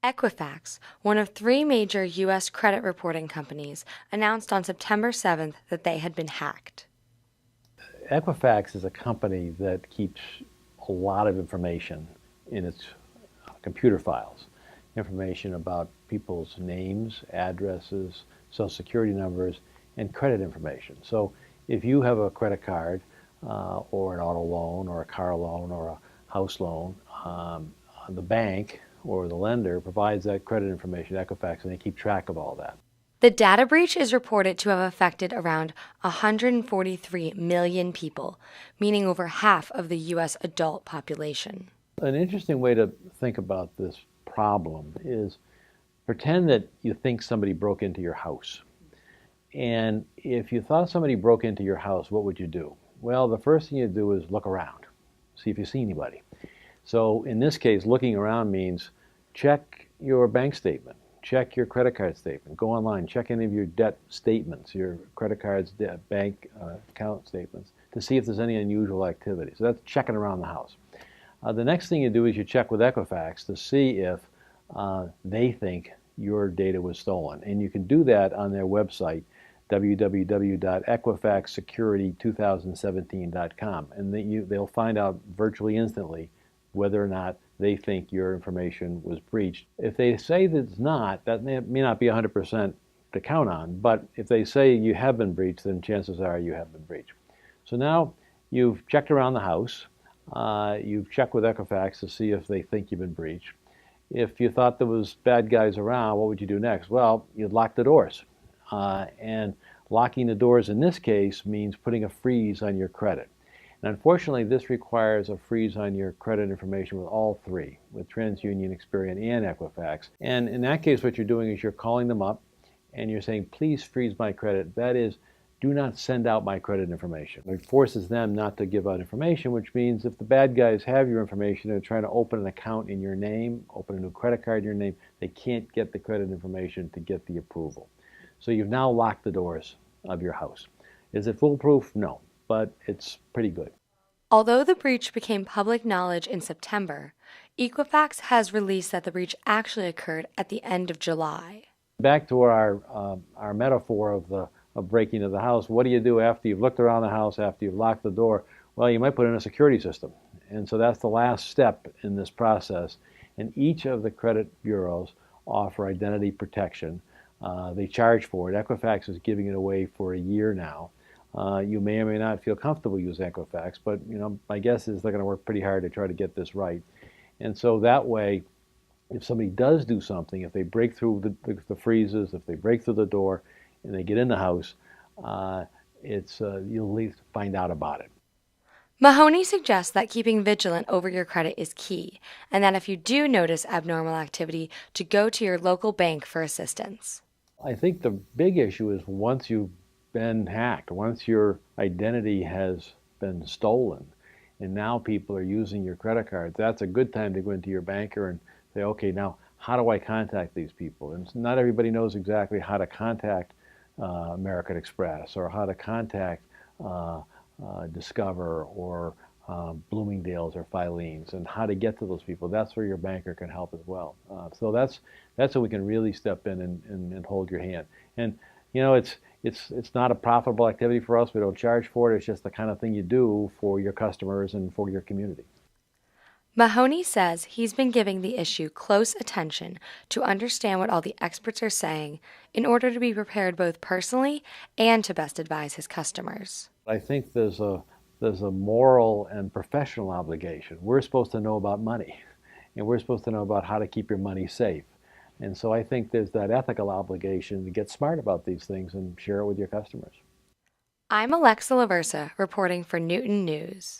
Equifax, one of three major U.S. credit reporting companies, announced on September 7th that they had been hacked. Equifax is a company that keeps a lot of information in its computer files. Information about people's names, addresses, social security numbers, and credit information. So if you have a credit card or an auto loan or a car loan or a house loan, the bank or the lender provides that credit information to Equifax, and they keep track of all that. The data breach is reported to have affected around 143 million people, meaning over half of the U.S. adult population. An interesting way to think about this problem is pretend that you think somebody broke into your house. And if you thought somebody broke into your house, what would you do? Well, the first thing you do is look around, see if you see anybody. So in this case, looking around means check your bank statement, check your credit card statement, go online, check any of your debt statements, your credit cards, bank account statements, to see if there's any unusual activity. So that's checking around the house. The next thing you do is you check with Equifax to see if they think your data was stolen. And you can do that on their website, www.equifaxsecurity2017.com. And they'll find out virtually instantly whether or not they think your information was breached. If they say that it's not, that may not be 100% to count on, but if they say you have been breached, then chances are you have been breached. So now you've checked around the house, you've checked with Equifax to see if they think you've been breached. If you thought there was bad guys around, what would you do next? Well, you'd lock the doors. And locking the doors in this case means putting a freeze on your credit. And unfortunately, this requires a freeze on your credit information with all three, with TransUnion, Experian, and Equifax. And in that case, what you're doing is you're calling them up and you're saying, please freeze my credit. That is, do not send out my credit information. It forces them not to give out information, which means if the bad guys have your information and are trying to open an account in your name, open a new credit card in your name, they can't get the credit information to get the approval. So you've now locked the doors of your house. Is it foolproof? No, but it's pretty good. Although the breach became public knowledge in September, Equifax has released that the breach actually occurred at the end of July. Back to our metaphor of breaking into the house, what do you do after you've looked around the house, after you've locked the door? Well, you might put in a security system. And so that's the last step in this process. And each of the credit bureaus offer identity protection. They charge for it. Equifax is giving it away for a year now. You may or may not feel comfortable using Equifax, but my guess is they're going to work pretty hard to try to get this right. And so that way, if somebody does do something, if they break through the freezes, if they break through the door, and they get in the house, you'll at least find out about it. Mahoney suggests that keeping vigilant over your credit is key, and that if you do notice abnormal activity, to go to your local bank for assistance. I think the big issue is once you've been hacked, once your identity has been stolen, and now people are using your credit cards, that's a good time to go into your banker and say, okay, now how do I contact these people? And not everybody knows exactly how to contact American Express or how to contact Discover or Bloomingdale's or Filene's and how to get to those people. That's where your banker can help as well. So that's where we can really step in and hold your hand. And it's not a profitable activity for us. We don't charge for it. It's just the kind of thing you do for your customers and for your community. Mahoney says he's been giving the issue close attention to understand what all the experts are saying in order to be prepared both personally and to best advise his customers. I think there's a moral and professional obligation. We're supposed to know about money, and we're supposed to know about how to keep your money safe. And so I think there's that ethical obligation to get smart about these things and share it with your customers. I'm Alexa Laversa, reporting for Newton News.